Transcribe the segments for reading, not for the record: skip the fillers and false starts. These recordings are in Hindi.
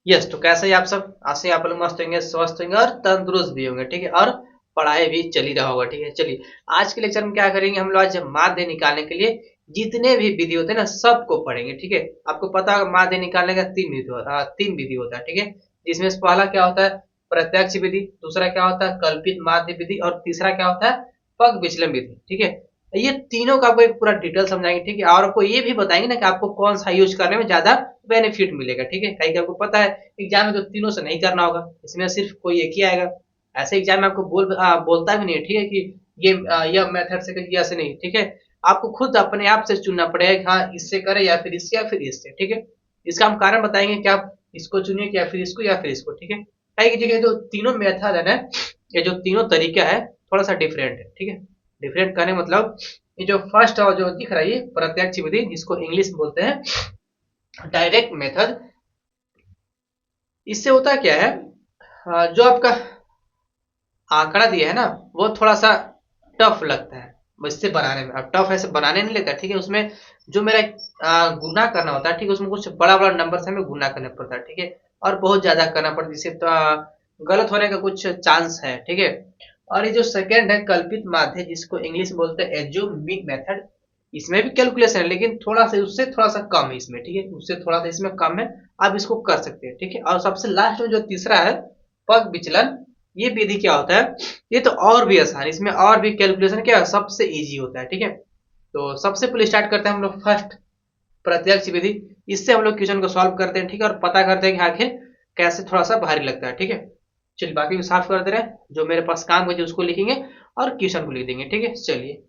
यस, तो कैसे ही आप सब ऐसे ही आप लोग मस्त होंगे, स्वस्थ होंगे और तंदुरुस्त भी होंगे, ठीक है। और पढ़ाई भी चल ही रहा होगा, ठीक है। चलिए, आज के लेक्चर में क्या करेंगे हम लोग, आज माध्य निकालने के लिए जितने भी विधि होते हैं ना सबको पढ़ेंगे, ठीक है। आपको पता है माध्य निकालने का तीन विधि होता है, ठीक है। जिसमें से पहला क्या होता है, प्रत्यक्ष विधि। दूसरा क्या होता है, कल्पित माध्य विधि। और तीसरा क्या होता है, पग विचलन विधि, ठीक है। ये तीनों का आपको एक पूरा डिटेल समझाएंगे, ठीक है। और आपको ये भी बताएंगे ना कि आपको कौन सा यूज करने में ज्यादा बेनिफिट मिलेगा, ठीक है। कहीं आपको पता है एग्जाम में तो तीनों से नहीं करना होगा, इसमें सिर्फ कोई एक ही आएगा। ऐसे एग्जाम में आपको बोलता भी नहीं है, ठीक है, कि यह मेथड से करिए, ऐसे नहीं, ठीक है। आपको खुद अपने आप से चुनना पड़ेगा कि हाँ इससे करें या फिर इससे या फिर इससे, ठीक है। इसका हम कारण बताएंगे कि आप इसको चुनिए या फिर इसको या फिर इसको, ठीक है। कई जगह जो तीनों मेथड है ना, ये जो तीनों तरीका है थोड़ा सा डिफरेंट है, ठीक है। डिफरेंट करने मतलब ये जो फर्स्ट और जो दिख रहा है ये प्रत्यक्ष विधि, जिसको इंग्लिश में बोलते हैं डायरेक्ट मेथड। इससे होता क्या है, जो आपका आंकड़ा दिया है ना वो थोड़ा सा टफ लगता है इससे बनाने में। अब टफ ऐसे बनाने नहीं लगता, ठीक है। उसमें जो मेरा गुना करना होता है, ठीक है, उसमें कुछ बड़ा बड़ा नंबर से हमें गुना करना पड़ता है, ठीक है। और बहुत ज्यादा करना पड़ता है, जिससे तो गलत होने का कुछ चांस है, ठीक है। और ये जो सेकंड है कल्पित माध्य, जिसको इंग्लिश में बोलते हैं एज्यूमिंग मेथड, इसमें भी कैलकुलेशन है लेकिन थोड़ा सा उससे थोड़ा सा कम है इसमें, ठीक है। उससे थोड़ा सा इसमें कम है, आप इसको कर सकते हैं, ठीक है। और सबसे लास्ट में जो तीसरा है पग विचलन, ये विधि क्या होता है, ये तो और भी आसान, इसमें और भी कैलकुलेशन क्या है, सबसे इजी होता है, ठीक है। तो सबसे पहले स्टार्ट करते हैं हम लोग फर्स्ट प्रत्यक्ष विधि। इससे हम लोग क्वेश्चन को सॉल्व करते हैं, ठीक है, और पता करते हैं कि आखिर कैसे थोड़ा सा भारी लगता है, ठीक है। चलिए बाकी भी साफ कर दे रहे हैं, जो मेरे पास काम बचे उसको लिखेंगे और क्वेश्चन को लिख देंगे, ठीक है। चलिए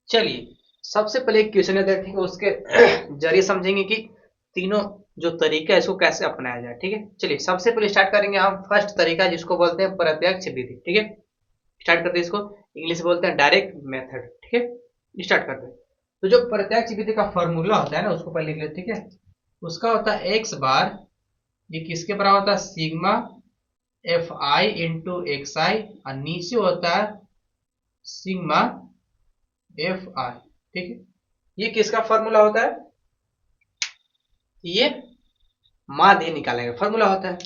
चलिए, सबसे पहले एक क्वेश्चन है देखेंगे, उसके जरिए समझेंगे कि तीनों जो तरीका है इसको कैसे अपनाया जाए, ठीक है। चलिए सबसे पहले स्टार्ट करेंगे हम फर्स्ट तरीका, जिसको बोलते हैं प्रत्यक्ष विधि, ठीक है। स्टार्ट करते हैं इसको, इंग्लिश में बोलते हैं डायरेक्ट मेथड, ठीक है। स्टार्ट करते हैं। तो जो प्रत्यक्ष विधि का फॉर्मूला होता है ना उसको पहले लिख लेते हैं, ठीक है। उसका होता है एक्स बार, ये किसके बराबर होता है, sigma f i into x i, और नीचे होता है सिग्मा एफ आई, ठीक है। ये किसका फॉर्मूला होता है, ये माध्य निकालने का फॉर्मूला होता है।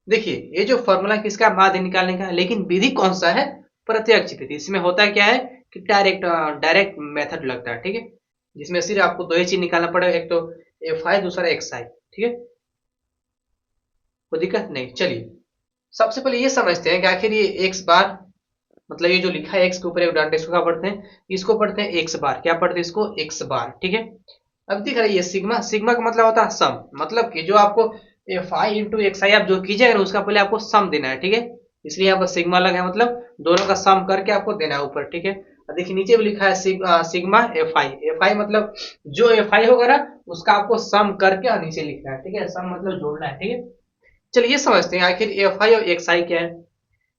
देखिए ये जो फॉर्मूला किसका, माध्य निकालने का है, लेकिन विधि कौन सा है, प्रत्यक्ष विधि। इसमें होता है क्या है कि डायरेक्ट डायरेक्ट मेथड लगता है, ठीक है। जिसमें सिर्फ आपको दो ही चीज निकालना पड़ेगा, एक तो एफ आई, दूसरा एक्स आई, ठीक है। कोई दिक्कत नहीं। चलिए सबसे पहले ये समझते हैं कि आखिर ये एक्स बार, मतलब ये जो लिखा है एक्स के ऊपर एक डांटे, इसको क्या पढ़ते हैं, इसको पढ़ते हैं एक्स बार। क्या पढ़ते हैं इसको, एक्स बार, ठीक है। अब दिख रहा है ये सिग्मा, सिग्मा का मतलब होता है सम, मतलब कि जो आपको एफ आई इंटू एक्स आई आप जो कीजिएगा ना उसका पहले आपको सम देना है, ठीक है। इसलिए यहाँ पर सिग्मा लगा है, मतलब दोनों का सम करके आपको देना है ऊपर, ठीक है। अब देखिए नीचे भी लिखा है sigma f I, F I मतलब जो एफ आई होगा ना उसका आपको सम करके और नीचे लिखना है, ठीक है। सम मतलब जोड़ना है, ठीक है। चलिए ये समझते हैं आखिर एफ आई और एक्स आई क्या है।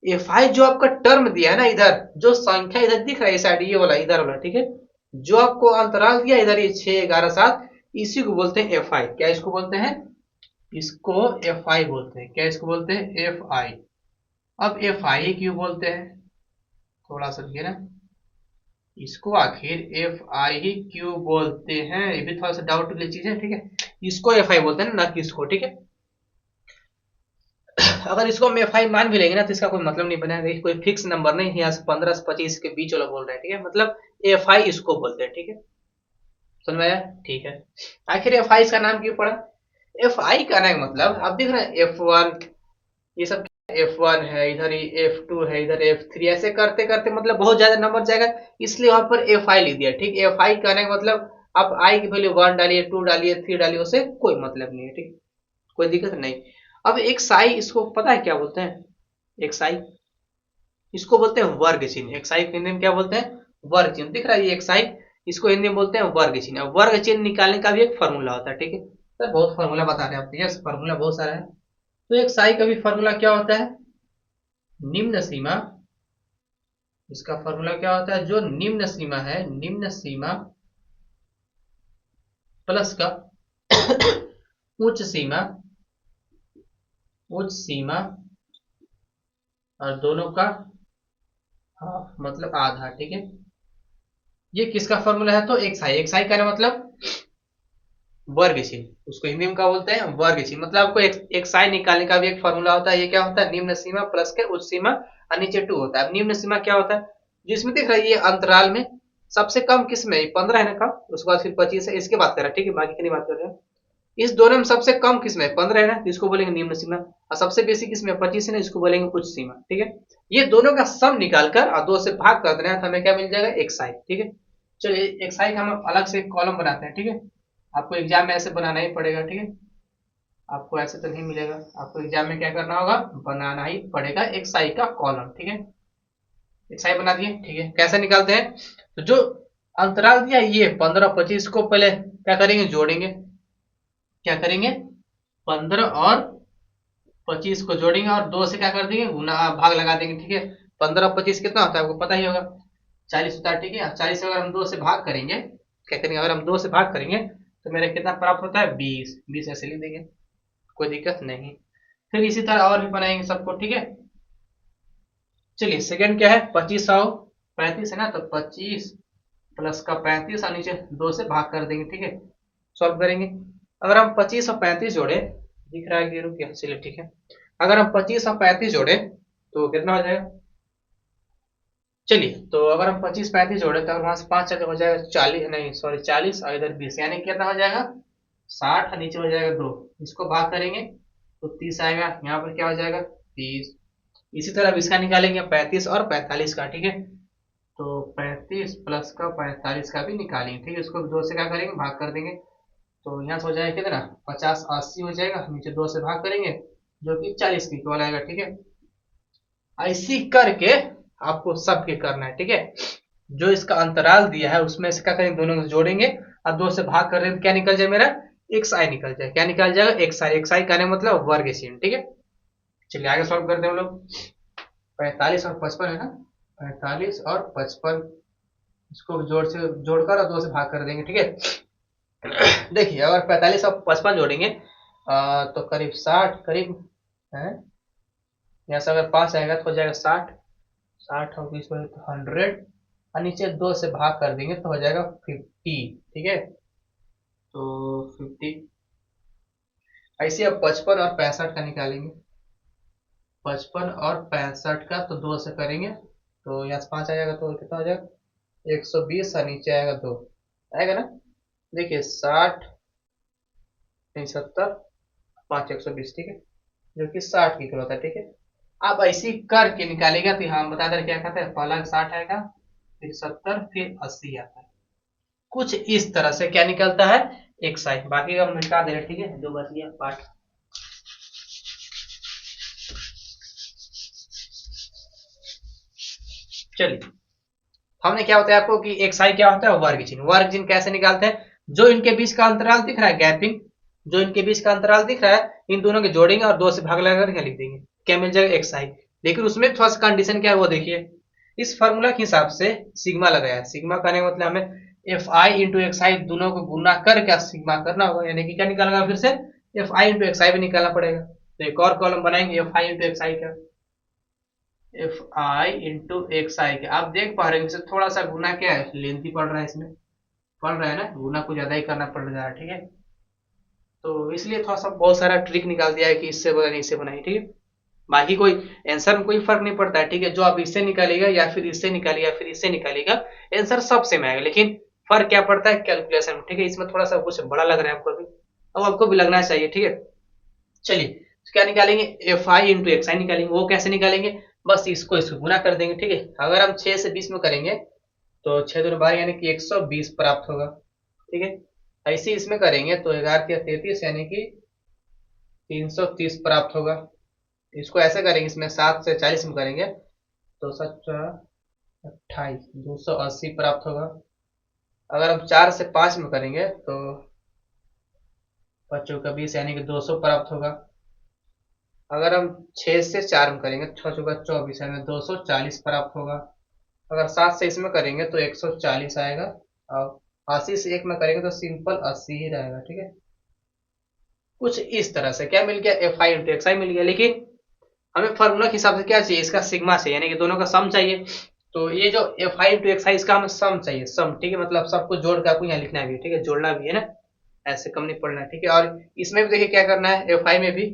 एफ आई जो आपका टर्म दिया है ना, इधर जो संख्या इधर दिख रहा है साइड, ये वाला इधर वाला, ठीक है। जो आपको अंतराल दिया इधर, ये 6 11 7, इसी को बोलते हैं एफ आई। क्या इसको बोलते हैं, इसको एफ आई बोलते हैं। क्या इसको बोलते हैं, एफ आई। अब एफ आई क्यों बोलते हैं, थोड़ा सा देखिए ना, इसको आखिर एफ आई ही क्यों बोलते हैं, ये भी थोड़ा सा डाउट वाली चीज है, ठीक है। इसको एफ आई बोलते हैं ना कि इसको, ठीक है। अगर इसको हम एफ आई मान भी लेंगे ना तो इसका कोई मतलब नहीं बना, देखिए कोई फिक्स नंबर नहीं, यहाँ से 15 से 25 के बीच वाला बोल रहा है, ठीक है। मतलब एफ आई इसको बोलते हैं, ठीक है। समझ में आया, ठीक है। आखिर एफ आई का नाम क्यों पड़ा, एफ आई का नाम मतलब आप देख रहे हैं एफ वन, ये सब एफ वन है, इधर एफ टू है, इधर एफ थ्री, ऐसे करते करते मतलब बहुत ज्यादा नंबर जाएगा, इसलिए वहां पर एफ आई लिख दिया, ठीक। एफ आई का नाम मतलब आप आई की वैल्यू 1 डालिए, 2 डालिए, 3 डालिए, उससे कोई मतलब नहीं है, ठीक। कोई दिक्कत नहीं। अब एक साई, इसको पता है क्या बोलते हैं, एक साई, इसको बोलते हैं वर्ग चिन्ह। एक साई को हिंदी में क्या बोलते हैं, वर्ग चिन्ह। दिख रहा है ये एक साई, इसको हिंदी में बोलते हैं वर्ग चिन्ह। अब वर्ग चिन्ह निकालने का भी एक फॉर्मूला होता है, ठीक है। सर बहुत फॉर्मूला बता रहे हैं आप, यस फॉर्मूला बहुत सारा है। तो एक साई का भी फॉर्मूला क्या होता है, निम्न सीमा, इसका फॉर्मूला क्या होता है, जो निम्न सीमा है, निम्न सीमा प्लस का उच्च सीमा, उच्च सीमा, और दोनों का हाफ मतलब आधा, ठीक है। ये किसका फॉर्मूला है, तो एक्स आई, एक्स आई का मतलब वर्ग चिन्ह, उसको हिंदी में क्या बोलते हैं, वर्ग चिन्ह। मतलब आपको एक साइन निकालने का भी एक फॉर्मूला होता है। ये क्या होता है, निम्न सीमा प्लस के उच्च सीमा और नीचे 2 होता है। अब निम्न सीमा क्या होता है, जिसमें दिख रहा है ये अंतराल में सबसे कम किस में, 15 है ना कम, उसके बाद फिर 25 है, इसकी बात कर रहा है, ठीक है, बाकी की नहीं बात कर रहे हैं। इस दोनों में सबसे कम किस में, 15 है ना, इसको बोलेंगे निम्न सीमा, और सबसे बेसी किस में, 25 है ना, इसको बोलेंगे उच्च सीमा। ठीक है, ये दोनों का सम निकालकर और 2 से भाग कर देना है तो हमें क्या मिल जाएगा, एक साइन। ठीक है, चलिए एक साइन हम अलग से एक कॉलम बनाते हैं। ठीक है, आपको एग्जाम में ऐसे बनाना ही पड़ेगा। ठीक है, आपको ऐसे तो नहीं मिलेगा, आपको एग्जाम में क्या करना होगा, बनाना ही पड़ेगा एक साई का कॉलम। ठीक है, एक साई बना दिए। ठीक है, कैसे निकालते हैं, तो जो अंतराल दिया ये 15-25 को पहले क्या करेंगे, जोड़ेंगे। क्या करेंगे, 15 और 25 को जोड़ेंगे और 2 से क्या कर देंगे, गुना भाग लगा देंगे। ठीक है, 15-25 कितना होता है आपको पता ही होगा, 40 होता है। ठीक है, 40 से अगर हम 2 से भाग करेंगे, क्या करेंगे, अगर हम 2 से भाग करेंगे तो मेरा कितना प्राप्त होता है, 20। 20 ऐसे लिख देंगे, कोई दिक्कत नहीं। फिर इसी तरह और भी बनाएंगे सबको। ठीक है, चलिए सेकंड क्या है, 25 और 35 है ना, तो 25 प्लस का 35 और नीचे 2 से भाग कर देंगे। ठीक है, सॉल्व करेंगे। अगर हम 25 और 35 जोड़े, दिख रहा है कि रुक गया, चलिए ठीक है, अगर हम 25 और 35 जोड़े तो कितना हो जाएगा, चलिए तो अगर हम 25-35 जोड़े तो वहां से 5 चले हो जाएगा 40, नहीं सॉरी 40, और इधर 20, यानी कितना हो जाएगा 60, और नीचे हो जाएगा 2, इसको भाग करेंगे तो 30 आएगा, यहाँ पर क्या हो जाएगा 30। इसी तरह अब इसका निकालेंगे 35 और 45 का। ठीक है, तो 35 प्लस का 45 का भी निकालेंगे। ठीक है, इसको 2 से क्या करेंगे, भाग कर देंगे, तो यहाँ से हो जाएगा कितना, 50-80 हो जाएगा, नीचे 2 से भाग करेंगे जो कि 40 की इक्वल आएगा। ठीक है, ऐसी करके आपको सबके करना है। ठीक है, जो इसका अंतराल दिया है उसमें से क्या करेंगे, दोनों को जोड़ेंगे और 2 से भाग कर रहे हैं तो क्या निकल जाए, मेरा एक्स आई निकल जाए। क्या निकल जाएगा, एक्स आई। एक्स आई का मतलब वर्ग चिन्ह। ठीक है, चलिए आगे सॉल्व करते हैं हम लोग। 45 और 55 है ना, 45 और 55, इसको जोड़कर और 2 से भाग कर देंगे। ठीक है, देखिए अगर 45 और 55 जोड़ेंगे तो करीब 60 करीब है, यहाँ से अगर 5 आएगा तो हो जाएगा 60, 60 और 20 तो 100, और नीचे 2 से भाग कर देंगे तो हो जाएगा 50। ठीक है, तो 50, ऐसे अब 55 और 65 का निकालेंगे। 55 और 65 का तो 2 से करेंगे तो यहाँ से 5 आ जाएगा तो कितना हो जाएगा 120, और नीचे आएगा 2, आएगा ना। देखिए 60 70 5 120, ठीक है, जो कि 60 की इक्वल होता है। ठीक है, आप ऐसी करके निकालेगा तो यहाँ बता दें क्या कहते हैं, पहला 60 आएगा, फिर 70, फिर 80 आता है। कुछ इस तरह से क्या निकलता है, एक साइन। बाकी का हम मिटा दे रहे, ठीक है, जो बच गया पार्ट। चलिए, हमने क्या बताया आपको कि एक साइन क्या होता है, वर्ग चिन्ह। वर्ग चिन्ह कैसे निकालते हैं, जो इनके बीच का अंतराल दिख रहा है, गैपिंग, जो इनके बीच का अंतराल दिख रहा है, इन दोनों के जोड़ेंगे और 2 से भाग लगाकर क्या लिख देंगे, क्या मिल जाएगा, एक साइन। लेकिन उसमें थोड़ा सा कंडीशन क्या है वो देखिए, इस फॉर्मूला के हिसाब से सिग्मा लगाया है। सिग्मा करने का मतलब हमें एफ आई इंटू एक्स आई दोनों को गुना कर क्या सिग्मा करना होगा, यानी कि क्या निकालना, फिर से एफ आई इंटू एक्स आई भी निकालना पड़ेगा। तो एक और कॉलम बनाएंगे एफ आई इंटू एक्स आई का, एफ आई इंटू एक्स आई के। आप देख पा रहे हैं थोड़ा सा गुना क्या है, लेंथी पड़ रहा है, इसमें पड़ रहा है ना, गुना कुछ ज्यादा ही करना पड़ रहा है। ठीक है, तो इसलिए थोड़ा सा बहुत सारा ट्रिक निकाल दिया है कि इससे बनाइए इससे बनाइए। ठीक है, बाकी कोई आंसर में कोई फर्क नहीं पड़ता है। ठीक है, जो आप इससे निकालेगा या फिर इससे निकालेगा या फिर इससे निकालेगा, आंसर सब सेम आएगा, लेकिन फर्क क्या पड़ता है, कैलकुलेशन में। ठीक है, इसमें थोड़ा सा कुछ बड़ा लग रहा है आपको अभी, अब आपको भी लगना चाहिए। ठीक है, चलिए तो क्या निकालेंगे, एफ आई इंटू एक्स आई निकालेंगे। वो कैसे निकालेंगे, बस इसको इसको गुना कर देंगे। ठीक है, अगर हम 6 से 20 में करेंगे तो 6 दूनी 12 यानी कि 120 प्राप्त होगा। ठीक है, ऐसे इसमें करेंगे तो 11-33 यानी कि 330 प्राप्त होगा। इसको ऐसे करेंगे, इसमें 7 से 40 में करेंगे तो 28 280 प्राप्त होगा। अगर हम 4 से 5 में करेंगे तो 5 का 20 यानी कि 200 प्राप्त होगा। अगर हम 6 से 4 में करेंगे 6 चौका 24 यानी 240 प्राप्त होगा। अगर 7 से इसमें करेंगे तो 140 आएगा, और 80 से 1 में करेंगे तो सिंपल 80 ही रहेगा। ठीक है, कुछ इस तरह से क्या मिल गया, एफ आई इंटू एक्स आई मिल गया। लेकिन हमें फॉर्मूला के हिसाब से क्या चाहिए, इसका सिग्मा चाहिए, यानी कि दोनों का सम चाहिए। तो ये जो एफ आई इंटू एक्स आई इसका हमें सम चाहिए, सम। ठीक है, मतलब सबको जोड़ कर आपको यहाँ लिखना भी है। ठीक है, जोड़ना भी है ना, ऐसे कम नहीं पढ़ना है, ठीक है। और इसमें भी देखिए क्या करना है, F5 में भी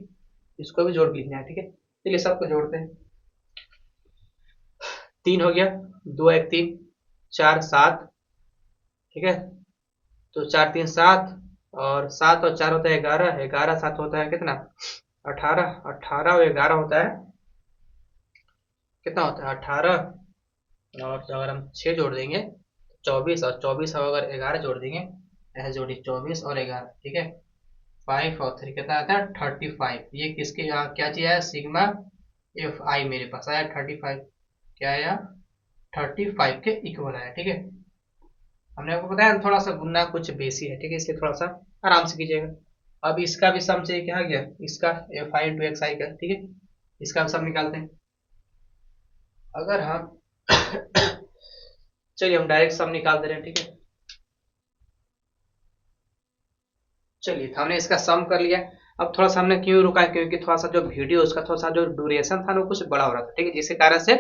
इसको भी जोड़ के लिखना है, ठीक है। चलिए सबको जोड़ते हैं। 3 हो गया, 2 1 3, 4 7, ठीक है। तो 4 3 7, और 7 और 4 होता है 11, 11 7 होता है कितना, 18, 18 और 11 होता है कितना, होता है 18। और अगर हम 6 जोड़ देंगे 24, और 24 और अगर 11 जोड़ देंगे, ऐसे जोड़िए 24 और 11, ठीक है। 5 और 3 कितना आता है 35। ये किसके क्या चीज है, सिग्मा Fi मेरे पास आया 35। क्या आया, 35 के इक्वल आया, ठीक है। हमने आपको बताया थोड़ा सा गुना कुछ बेसी है, ठीक है, इसलिए थोड़ा सा आराम से कीजिएगा। अब इसका भी सम चाहिए, क्या आ गया इसका, Fi इंटू एक्स आई का, ठीक है। इसका भी सम निकालते हैं। अगर हम चलिए हम डायरेक्ट सम निकाल दे रहे हैं, ठीक है। चलिए तो हमने इसका सम कर लिया। अब थोड़ा सा हमने क्यों रुका है, क्योंकि थोड़ा सा जो वीडियो उसका थोड़ा सा जो ड्यूरेशन था वो कुछ बड़ा हो रहा था, ठीक है, जिसके कारण से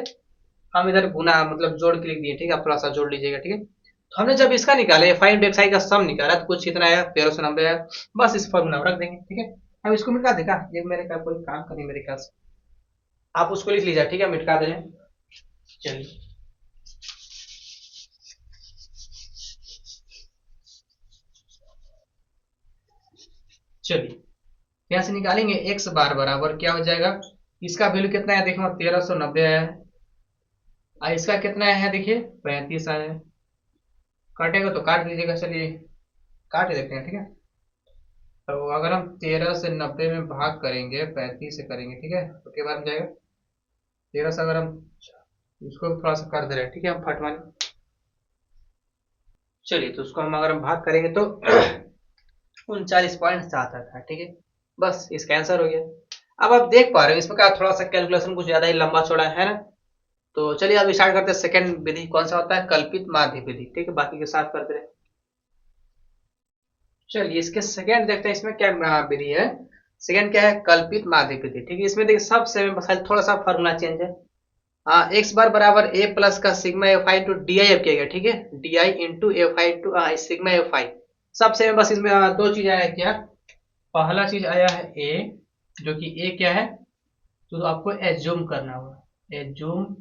हम इधर गुना मतलब जोड़ के लिख दिए, ठीक है। आप थोड़ा सा जोड़ लीजिएगा, ठीक है। तो हमने जब इसका निकाला फाइव एक्स आई का सम निकाला तो कुछ कितना आया, 1390 आया। बस इस फॉर्मूला में रख देंगे, ठीक है। अब इसको मिटा देगा, ये मेरे का कोई काम करें मेरे ख्याल से, आप उसको लिख लीजिए, ठीक है, मिटा दे रहे हैं। चलिए चलिए यहाँ से निकालेंगे एक्स बार बराबर क्या हो जाएगा, इसका वैल्यू कितना है देखो 1390 आया है, और इसका कितना है देखिए 35 आया है। काटेगा तो काट दीजिएगा, चलिए काट देते हैं, ठीक है। तो अगर हम 13 से 90 में भाग करेंगे, 35 से करेंगे, ठीक है, तो क्या बार में जाएगा 13 से, अगर हम इसको थोड़ा सा कर दे रहे हैं, ठीक है, हम फटवाने। चलिए तो उसको हम अगर हम भाग करेंगे तो 39.7 आता है, ठीक है। बस इसका आंसर हो गया। अब आप देख पा रहे हो इसमें क्या थोड़ा सा कैलकुलेशन कुछ ज्यादा ही लंबा चौड़ा है ना। तो चलिए अब स्टार्ट करते हैं। सेकंड विधि कौन सा होता है, कल्पित माध्य विधि, ठीक है, बाकी के साथ करते रहे। चलिए इसके सेकंड देखते हैं, इसमें क्या विधि है। सेकंड क्या है, कल्पित माध्य विधि, ठीक है। इसमें देखिए सबसे बस थोड़ा सा फॉर्मूला चेंज है। एक्स बार बराबर ए प्लस का sigma f i into D I किया गया, ठीक है, D I into F i into sigma f आई। सबसे बस इसमें दो चीज आया है, क्या, पहला चीज आया है ए, जो कि ए क्या है, तो आपको एज्यूम करना होगा, एज्यूम,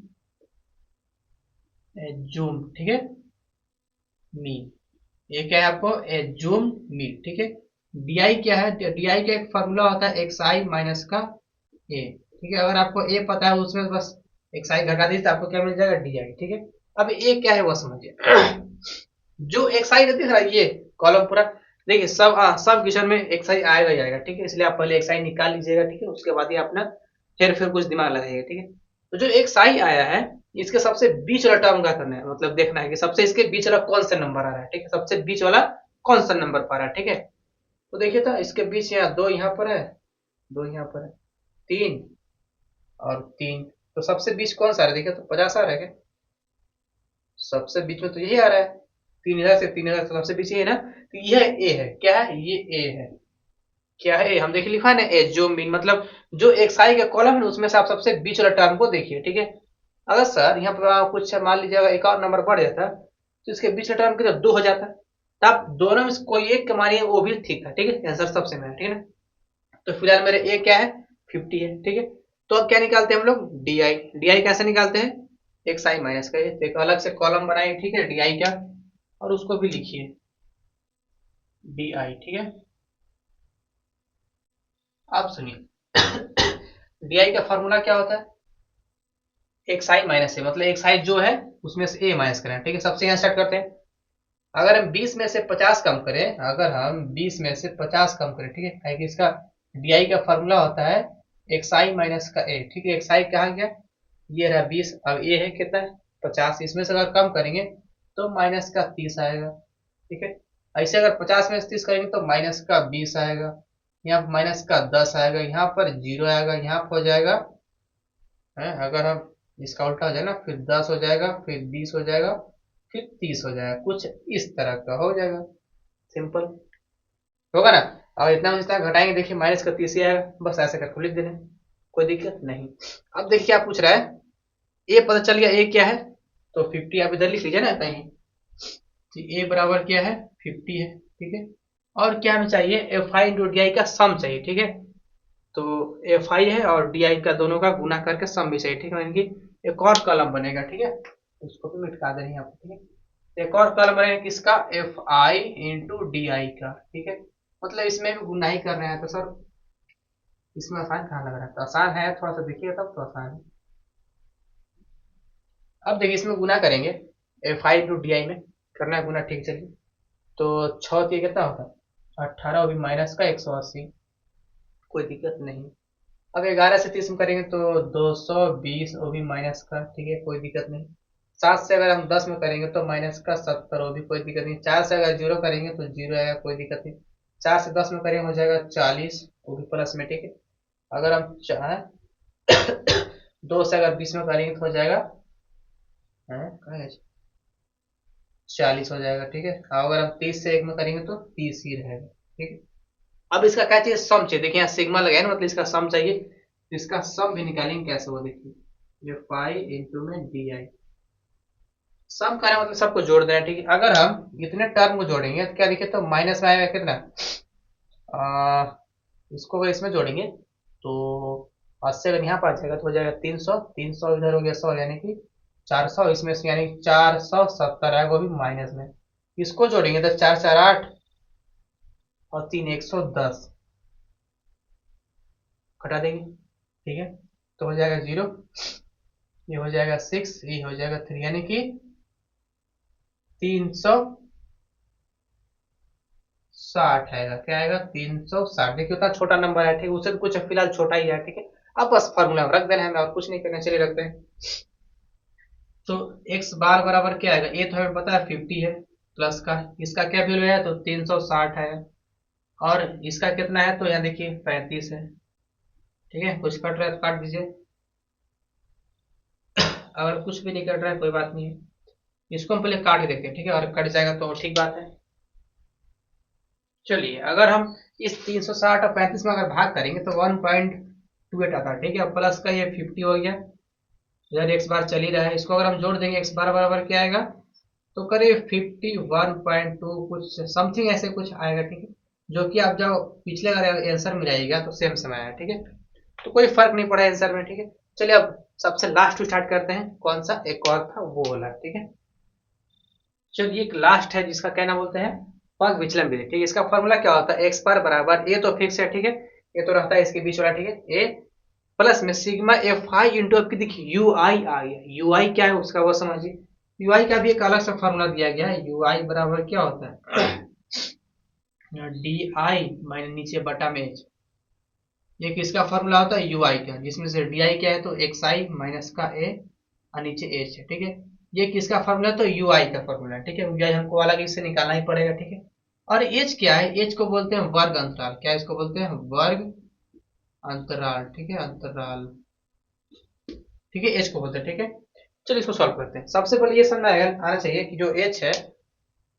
एज्यूम, ठीक है, मीन। ये क्या है आपको एज्यूम मीन, ठीक है। डी आई क्या है, डी आई का एक फॉर्मूला होता है एक्स आई माइनस का ए, ठीक है। अगर आपको ए पता है उसमें बस एक्स आई घटा दीजिए तो आपको क्या मिल जाएगा डी आई, ठीक है। अब ए क्या है वो समझिए। जो एक्स आई दिख रहा है ये कॉलम पूरा, देखिए सब क्वेश्चन में एक्स आई आएगा ही आएगा, ठीक है। इसलिए आप पहले एक्स आई निकाल लीजिएगा, ठीक है, उसके बाद ही अपना फिर कुछ दिमाग लगाइएगा, ठीक है। तो जो एक्स आई आया है इसके सबसे बीच वाला टर्म का करना है, मतलब देखना है कि सबसे इसके बीच वाला कौन सा नंबर आ रहा है, ठीक है, सबसे बीच वाला कौन सा नंबर पा रहा है, ठीक है। तो देखिए तो इसके बीच यहाँ दो यहाँ पर है, दो यहाँ पर है, 3 और 3, तो सबसे बीच कौन सा आ रहा है, देखिए तो 50 आ रहा है क्या, सबसे बीच में तो यही आ रहा है, 3000 से 3000, सबसे बीच ये है ना। तो यह ए है, क्या है ये ए है, क्या है हम देखिए लिखा है ना ए, जो मीन मतलब जो एक्स आई का कॉलम है उसमें से आप सबसे बीच वाला टर्म को देखिए, ठीक है। अगर सर यहाँ पर कुछ मान लीजिए अगर एक और नंबर बढ़ जाता तो इसके बीच वाला टर्म कितना 2 हो जाता, तो आप दोनों में से कोई एक मानिए वो भी ठीक था, ठीक है, आंसर सबसे में है, ठीक है ना। तो फिलहाल मेरे ए क्या है 50 है, ठीक है। तो अब क्या निकालते हैं हम लोग, डी आई, डी आई कैसे निकालते हैं, एक्स आई माइनस का, तो एक अलग से कॉलम बनाइए, ठीक है, डी आई का, और उसको भी लिखिए डी आई, ठीक है। आप सुनिए डी आई का फॉर्मूला क्या होता है, एक्स आई माइनस ए, मतलब एक्स आई जो है उसमें से ए माइनस करें, ठीक है। सबसे यहाँ स्टार्ट करते हैं। अगर हम 20 में से 50 कम करें, अगर हम 20 में से 50 कम करें, ठीक है, क्योंकि इसका डी आई का फॉर्मूला होता है एक्स आई माइनस का ए, ठीक है। एक्स आई कहाँ गया, ये रहा 20, अब ए है कितना है 50, इसमें से अगर कम करेंगे तो माइनस का 30 आएगा, ठीक है। ऐसे अगर 50 में से 30 करेंगे तो माइनस का 20 आएगा, यहाँ पर माइनस का 10 आएगा, यहाँ पर 0 आएगा, यहाँ पर हो जाएगा है, अगर हम इसका उल्टा हो जाए ना, फिर 10 हो जाएगा, फिर 20 हो जाएगा, फिर 30 हो जाएगा, कुछ इस तरह का हो जाएगा, सिंपल होगा ना। और इतना जितना घटाएंगे देखिए माइनस का 30 ही आएगा, बस ऐसे करके लिख देना, कोई दिक्कत नहीं। अब देखिए क्या पूछ रहा है, ए पता चल गया ए क्या है, तो 50 आप इधर लिख लीजिए ना कहीं, तो ए बराबर क्या है 50 है, ठीक है। और क्या हमें चाहिए, F i into D I का सम चाहिए, ठीक है। तो एफ आई है और डी आई का दोनों का गुना करके सम भी चाहिए, ठीक है, यानी कि एक और कॉलम बनेगा, ठीक है। उसको भी मिटा दे रहे हैं यहाँ पे, ठीक है। एक और कॉलम बनेगा किसका, F i into D I का, ठीक है। मतलब इसमें भी गुना ही कर रहे हैं, तो सर इसमें आसान कहाँ लग रहा है, तो आसान है, थोड़ा सा देखिए तब तो आसान है। अब देखिए इसमें गुना करेंगे, F i into D I में करना है गुना, ठीक, चलिए। तो छः तीन कितना होता है 18, और भी माइनस का 180, कोई दिक्कत नहीं। अब 11 से 30 में करेंगे तो 220, वो भी माइनस का, ठीक है, कोई दिक्कत नहीं। 7 से अगर हम 10 में करेंगे तो माइनस का 70, वो भी कोई दिक्कत नहीं। 4 से अगर जीरो करेंगे तो जीरो आएगा, कोई दिक्कत नहीं। 4 से 10 में करेंगे हो जाएगा 40, वो भी प्लस में, ठीक है। अगर हम चाहें 2 से अगर 20 में करेंगे तो हो जाएगा, कहाँ है, 40 हो जाएगा, ठीक है। और अगर हम 30 से 1 में करेंगे तो 30 ही रहेगा, ठीक है। अब इसका क्या चाहिए, सम चाहिए, देखिए यहाँ सिग्मा लगाए ना, मतलब इसका सम चाहिए, तो इसका सम भी निकालेंगे कैसे, वो देखिए, ये फाई इंटू में डी आई। सम का मतलब सबको जोड़ देना, ठीक है। अगर हम इतने टर्म को जोड़ेंगे तो क्या देखिए, तो माइनस में आएगा कितना, इसको अगर इसमें जोड़ेंगे तो 80 अगर यहाँ पर आ जाएगा तो हो जाएगा 300, 300 इधर हो गया 100, यानी कि 400, इसमें से यानी 470 आएगा, वो भी माइनस में। इसको जोड़ेंगे तो 4 4 8 और 3 110, घटा देंगे, ठीक है। तो हो जाएगा 0, ये हो जाएगा 6, ये हो जाएगा 3, यानी कि 360 आएगा, क्या आएगा 360। देखिए उतना छोटा नंबर है, ठीक है, उससे तो कुछ फिलहाल छोटा ही है, ठीक है। अब बस फॉर्मूला रख देना है, हमें और कुछ नहीं करना, चलिए रखते हैं। तो x बार बराबर क्या आएगा, ये तो हमें पता है 50 है प्लस का, इसका क्या वैल्यू है तो 360 है, और इसका कितना है तो यहाँ देखिए 35 है, ठीक है। कुछ कट रहा है तो काट दीजिए, अगर कुछ भी नहीं कट रहा है कोई बात नहीं है, इसको हम पहले काट के देखते हैं, ठीक है, और कट जाएगा तो ठीक बात है। चलिए अगर हम इस 360 और 35 में अगर भाग करेंगे तो 1.28 आता है, ठीक है। प्लस का ये 50 हो गया, इधर एक्स बार चल ही रहा है, इसको अगर हम जोड़ देंगे एक्स बार बराबर क्या आएगा, तो करीब 51.2 कुछ समथिंग ऐसे कुछ आएगा, ठीक है। जो कि आप जब पिछले अगर आंसर मिलाइएगा तो सेम समय आया, ठीक है। तो कोई फर्क नहीं पड़ा आंसर में, ठीक है। चलिए अब सबसे लास्ट स्टार्ट करते हैं, कौन सा एक और था वो वाला, ठीक है। चलिए एक लास्ट है जिसका क्या नाम बोलते हैं, पग विचलन विधि, ठीक है। इसका फॉर्मूला क्या होता है, एक्स बार बराबर ए तो फिक्स है, ठीक है, ये तो रहता है इसके बीच वाला, ठीक है, ए प्लस में सिग्मा एफ आई इंटू, आपकी देखिए यू आई आ गया, यू आई क्या है उसका वो समझिए। यू आई का भी एक अलग सा फॉर्मूला दिया गया है, यू आई बराबर क्या होता है डी आई माइनस नीचे बटा में एच, ये किसका फॉर्मूला होता है यू आई का, जिसमें से डी आई क्या है तो एक्स आई माइनस का ए और नीचे एच है, ठीक है। ये किसका फॉर्मूला है तो यू आई का फॉर्मूला है, ठीक है। यू आई हमको अलग इससे निकालना ही पड़ेगा, ठीक है। और एच क्या है, एच को बोलते हैं वर्ग अंतराल, क्या इसको बोलते हैं वर्ग अंतराल, ठीक है, अंतराल, ठीक है, एच को बोलते हैं, ठीक है। चलिए इसको सॉल्व करते हैं। सबसे पहले ये समझ आना चाहिए कि जो एच है,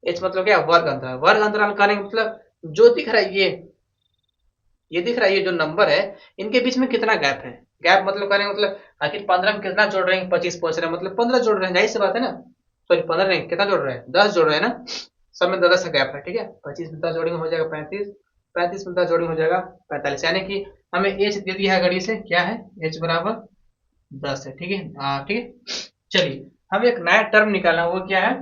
एच मतलब क्या, वर्ग अंतराल। वर्ग अंतराल कहने का मतलब जो दिख रहा है ये दिख रहा है, ये जो नंबर है इनके बीच में कितना गैप है। गैप मतलब कहने का मतलब आखिर 15 में कितना जोड़ रहे हैं, 25 पहुंच रहे हैं, मतलब 15 जोड़ रहे हैं, जाहिर सी बात है ना। सॉरी 15 नहीं, कितना जोड़ रहे हैं 10 जोड़ रहे हैं ना, सब में 10 का गैप है, ठीक है। 25 में 10 जोड़ेंगे हो जाएगा 35, 35 में 10 जोड़ेंगे हो जाएगा 45, यानी कि हमें एच दे दिया है घड़ी से, क्या है एच बराबर 10 है, ठीक है। हाँ ठीक है। चलिए हमें एक नया टर्म निकालना है, वो क्या है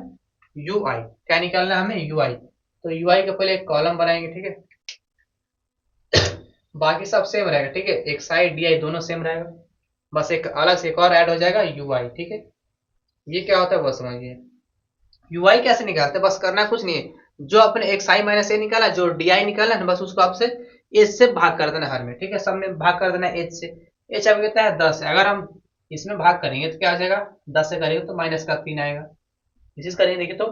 यू आई, क्या निकालना है हमें यू आई। तो यू आई का पहले एक कॉलम बनाएंगे, ठीक है, बाकी सब सेम रहेगा, ठीक है, एक्स आई डी आई दोनों सेम रहेगा, बस एक अलग से एक और ऐड हो जाएगा यू आई, ठीक है। ये क्या होता है वो समझिए, यू आई कैसे निकालते हैं, बस करना कुछ नहीं है, जो अपने एक्स आई माइनस ए निकाला, जो डी आई निकाला ना, बस उसको आपसे एच से भाग कर देना हर में, ठीक है, सब में भाग कर देना एच से। एच अब कितना है 10 है, अगर हम इसमें भाग करेंगे तो क्या आ जाएगा, 10 से करेंगे तो माइनस का 3 आएगा, इसी करेंगे देखिए तो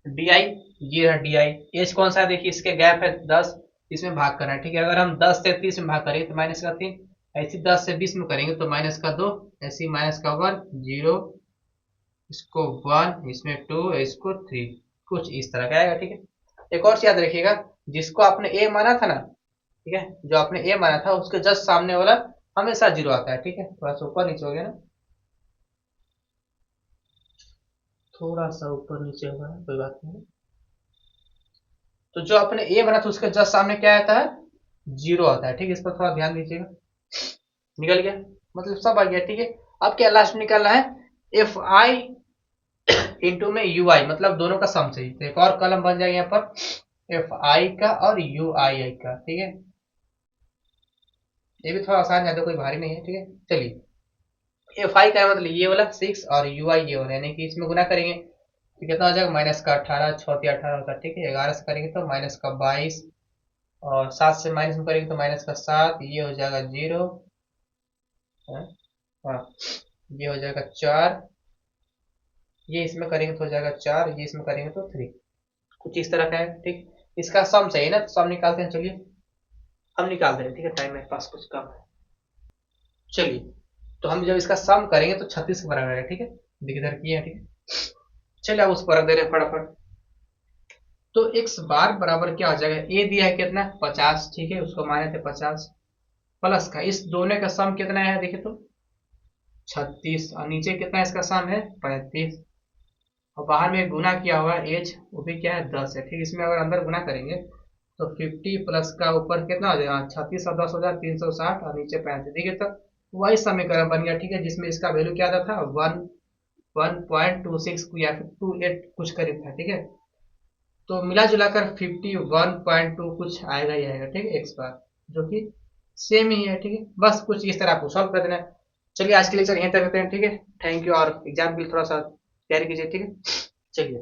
डी आई, ये रहा डी आई। एच कौन सा है देखिए, इसके गैप है 10, इसमें भाग करना है, ठीक है। अगर हम 10 से 30 में भाग करेंगे तो माइनस का 3, ऐसी 10 से 20 में करेंगे तो माइनस का 2, ऐसी माइनस का 1 0, इसको 1, इसमें 2, इसको 3, कुछ इस तरह का आएगा, ठीक है। एक और चीज याद रखिएगा, जिसको आपने ए माना था ना, ठीक है, जो आपने ए माना था उसके जस्ट सामने वाला हमेशा जीरो आता है, ठीक है। थोड़ा सा ऊपर नीचे हो गया ना, थोड़ा सा ऊपर नीचे होगा, कोई बात नहीं। तो जो अपने ए बना था उसके जस्ट सामने क्या आता है, 0 आता है। ठीक है, इस पर थोड़ा ध्यान दीजिएगा। निकल गया, मतलब सब आ गया। ठीक है, अब क्या लास्ट निकालना है, एफ आई इंटू में यू आई, मतलब दोनों का सम चाहिए। तो एक और कॉलम बन जाएगा यहाँ पर एफ आई का और यू आई आई का। ठीक है, ये भी थोड़ा आसान है, तो कोई भारी नहीं है। ठीक है, चलिए एफ आई का मतलब ये वाला 6 और यू आई ये वाला, यानी कि इसमें गुना करेंगे तो कितना हो जाएगा, माइनस का 18, 18 होता है। ठीक है, 11 से करेंगे तो माइनस का 22, और 7 से माइनस में करेंगे तो माइनस का 7, ये हो जाएगा 0। हाँ, ये हो जाएगा 4, ये इसमें करेंगे तो हो जाएगा 4, ये इसमें करेंगे तो 3। कुछ इस तरह का है। ठीक, इसका सम चाहिए ना, तो सम निकालते हैं। चलिए हम निकालते हैं। ठीक है, टाइम मेरे पास कुछ कम है। चलिए, तो हम जब इसका सम करेंगे तो 36 के बराबर है। ठीक है, देखिए इधर किए हैं। ठीक है, चलिए अब उस पर रख दे रहे हैं फटाफट। तो x बार बराबर क्या हो जाएगा, ए दिया है कितना 50। ठीक है, उसको माने थे 50, प्लस का इस दोनों का सम कितना है देखिए तो 36, और नीचे कितना इसका सम है 35, और बाहर में गुना किया हुआ एज वो भी क्या है 10 है। ठीक, इसमें अगर अंदर गुना करेंगे तो 50 प्लस का ऊपर कितना हो जाएगा 36 और 10 हो जाएगा 360, और नीचे 35। ठीक है, तो वही समीकरण बन गया। ठीक है, जिसमें इसका वैल्यू क्या था 1.26 या फिर 28 कुछ करीब था। ठीक है, तो मिला जुला कर 51.2 कुछ आएगा ही आएगा। ठीक है, एक्स बार जो कि सेम ही है। ठीक है, बस कुछ इस तरह आपको सॉल्व कर देना है। चलिए आज के लेक्चर यहीं तक करते हैं। ठीक है, थैंक यू, और एग्जाम के लिए थोड़ा सा तैयारी कीजिए। ठीक है, चलिए।